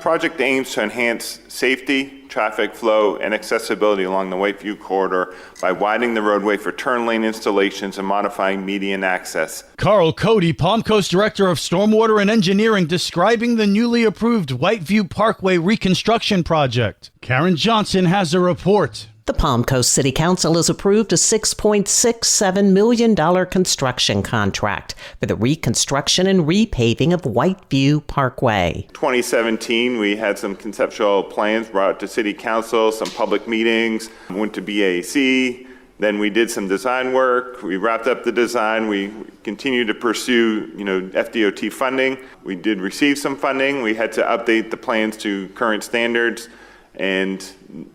project aims to enhance safety, traffic flow, and accessibility along the Whiteview corridor by widening the roadway for turn lane installations and modifying median access. Carl Cody, Palm Coast Director of Stormwater and Engineering, describing the newly approved Whiteview Parkway reconstruction project. Karen Johnson has a report. The Palm Coast City Council has approved a $6.67 million construction contract for the reconstruction and repaving of Whiteview Parkway. 2017, we had some conceptual plans brought to City Council, some public meetings, went to BAC. Then we did some design work. We wrapped up the design. We continued to pursue, FDOT funding. We did receive some funding. We had to update the plans to current standards, and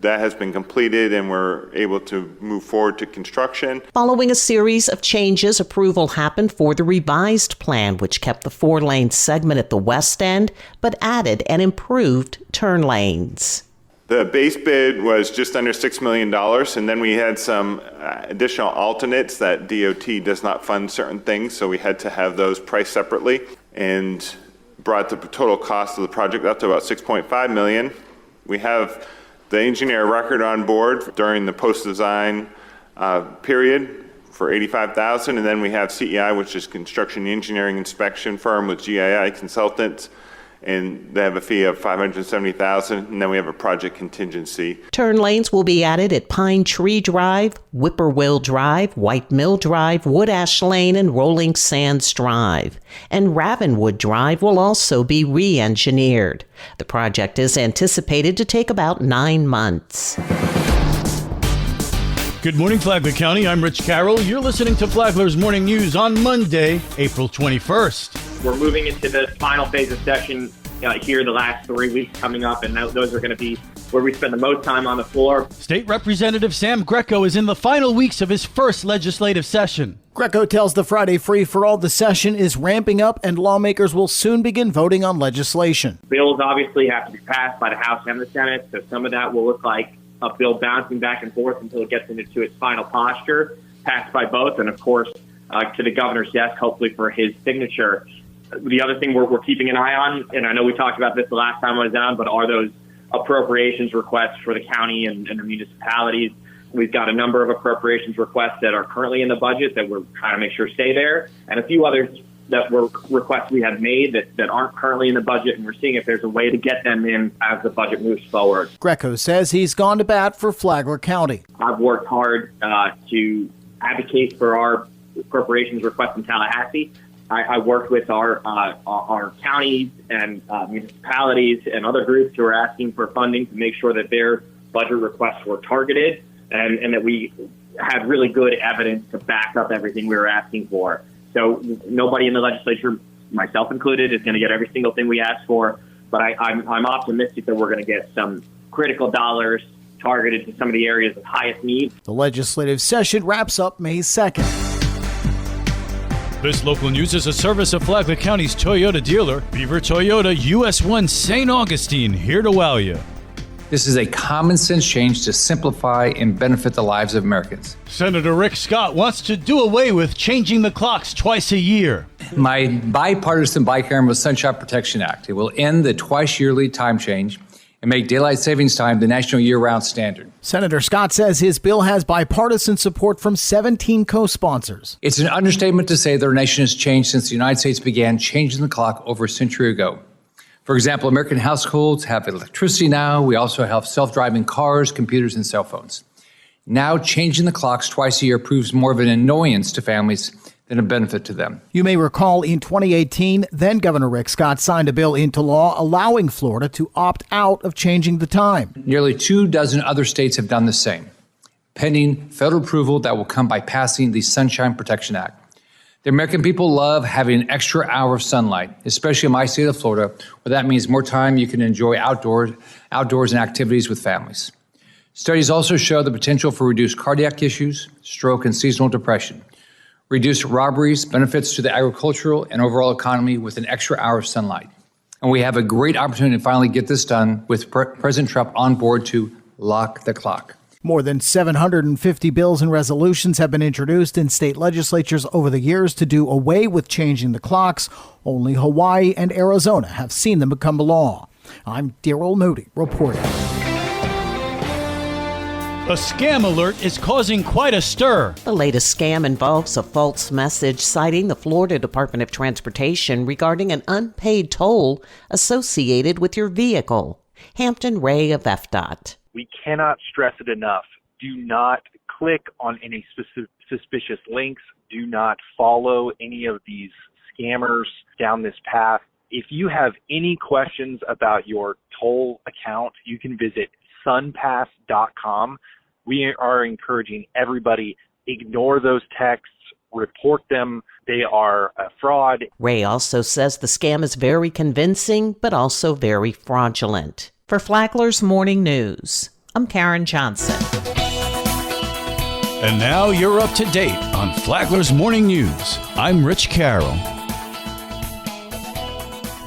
that has been completed, and we're able to move forward to construction. Following a series of changes, approval happened for the revised plan, which kept the 4-lane segment at the west end, but added and improved turn lanes. The base bid was just under $6 million, and then we had some additional alternates that DOT does not fund certain things, so we had to have those priced separately, and brought the total cost of the project up to about $6.5 million. We have the engineer record on board during the post-design period for $85,000, and then we have CEI, which is Construction Engineering Inspection Firm with GII Consultants, and they have a fee of $570,000, and then we have a project contingency. Turn lanes will be added at Pine Tree Drive, Whippoorwill Drive, White Mill Drive, Wood Ash Lane, and Rolling Sands Drive. And Ravenwood Drive will also be re-engineered. The project is anticipated to take about 9 months. Good morning, Flagler County. I'm Rich Carroll. You're listening to Flagler's Morning News on Monday, April 21st. We're moving into the final phase of session here the last 3 weeks coming up, and those are going to be where we spend the most time on the floor. State Representative Sam Greco is in the final weeks of his first legislative session. Greco tells the Friday Free for All the session is ramping up and lawmakers will soon begin voting on legislation. Bills obviously have to be passed by the House and the Senate, so some of that will look like a bill bouncing back and forth until it gets into its final posture, passed by both, and of course to the governor's desk, hopefully for his signature. The other thing we're keeping an eye on, and I know we talked about this the last time I was on, but are those appropriations requests for the county and the municipalities. We've got a number of appropriations requests that are currently in the budget that we're trying to make sure stay there, and a few others that were requests we have made that aren't currently in the budget, and we're seeing if there's a way to get them in as the budget moves forward. Greco says he's gone to bat for Flagler County. I've worked hard to advocate for our appropriations requests in Tallahassee. I worked with our counties and municipalities and other groups who are asking for funding to make sure that their budget requests were targeted and that we had really good evidence to back up everything we were asking for. So nobody in the legislature, myself included, is going to get every single thing we asked for, but I'm optimistic that we're going to get some critical dollars targeted to some of the areas of highest need. The legislative session wraps up May 2nd. This local news is a service of Flagler County's Toyota dealer, Beaver Toyota, US 1 St. Augustine, here to wow you. This is a common sense change to simplify and benefit the lives of Americans. Senator Rick Scott wants to do away with changing the clocks twice a year. My bipartisan bicameral Sunshine Protection Act. It will end the twice yearly time change and make daylight savings time the national year-round standard. Senator Scott says his bill has bipartisan support from 17 co-sponsors. It's an understatement to say that our nation has changed since the United States began changing the clock over a century ago. For example, American households have electricity now. We also have self-driving cars, computers, and cell phones. Now, changing the clocks twice a year proves more of an annoyance to families than a benefit to them. You may recall in 2018, then Governor Rick Scott signed a bill into law allowing Florida to opt out of changing the time. Nearly 24 other states have done the same, pending federal approval that will come by passing the Sunshine Protection Act. The American people love having an extra hour of sunlight, especially in my state of Florida, where that means more time you can enjoy outdoors and activities with families. Studies also show the potential for reduced cardiac issues, stroke, and seasonal depression. Reduced robberies, benefits to the agricultural and overall economy with an extra hour of sunlight. And we have a great opportunity to finally get this done with President Trump on board to lock the clock. More than 750 bills and resolutions have been introduced in state legislatures over the years to do away with changing the clocks. Only Hawaii and Arizona have seen them become law. I'm Daryl Moody reporting. A scam alert is causing quite a stir. The latest scam involves a false message citing the Florida Department of Transportation regarding an unpaid toll associated with your vehicle. Hampton Ray of FDOT. We cannot stress it enough. Do not click on any suspicious links. Do not follow any of these scammers down this path. If you have any questions about your toll account, you can visit sunpass.com. We are encouraging everybody, ignore those texts, report them. They are a fraud. Ray also says the scam is very convincing, but also very fraudulent. For Flagler's Morning News, I'm Karen Johnson. And now you're up to date on Flagler's Morning News. I'm Rich Carroll.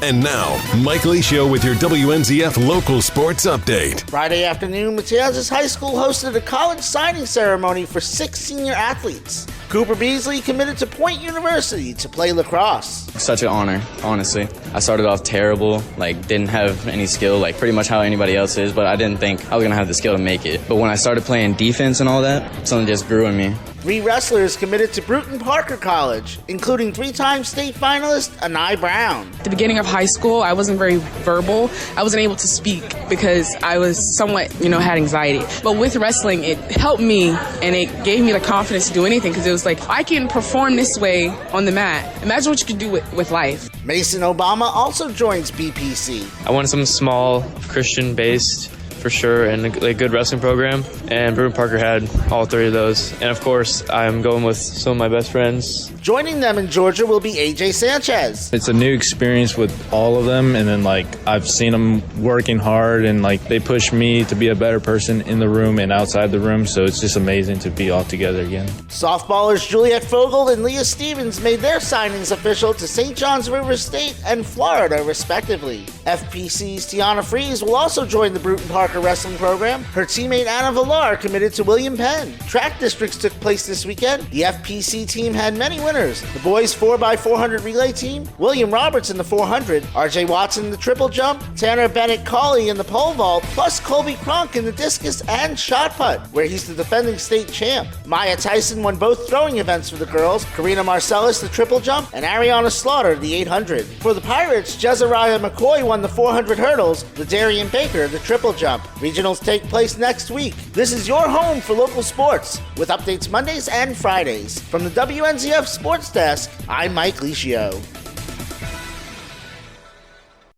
And now, Mike Lee Show with your WNZF local sports update. Friday afternoon, Matanzas High School hosted a college signing ceremony for 6 senior athletes. Cooper Beasley committed to Point University to play lacrosse. Such an honor, honestly. I started off terrible, didn't have any skill, pretty much how anybody else is, but I didn't think I was going to have the skill to make it. But when I started playing defense and all that, something just grew in me. 3 wrestlers committed to Bruton Parker College, including 3-time state finalist Anai Brown. At the beginning of high school, I wasn't very verbal. I wasn't able to speak because I was somewhat, had anxiety. But with wrestling, it helped me and it gave me the confidence to do anything because it was I can perform this way on the mat. Imagine what you could do with life. Mason Obama also joins BPC. I wanted something small, Christian-based, for sure, and a good wrestling program. And Bruton Parker had all 3 of those. And of course, I'm going with some of my best friends. Joining them in Georgia will be AJ Sanchez. It's a new experience with all of them, and then I've seen them working hard, and they push me to be a better person in the room and outside the room, so it's just amazing to be all together again. Softballers Juliet Fogel and Leah Stevens made their signings official to St. John's River State and Florida, respectively. FPC's Tiana Fries will also join the Bruton Parker wrestling program. Her teammate Anna Villar committed to William Penn. Track districts took place this weekend. The FPC team had many winners. The boys 4x400 relay team, William Roberts in the 400, RJ Watson in the triple jump, Tanner Bennett Cawley in the pole vault, plus Colby Cronk in the discus and shot put, where he's the defending state champ. Maya Tyson won both throwing events for the girls, Karina Marcellus the triple jump, and Ariana Slaughter the 800. For the Pirates, Jezariah McCoy won the 400 hurdles, Ladarian Baker the triple jump. Regionals take place next week. This is your home for local sports, with updates Mondays and Fridays. From the WNZF Sports Desk, I'm Mike Licio.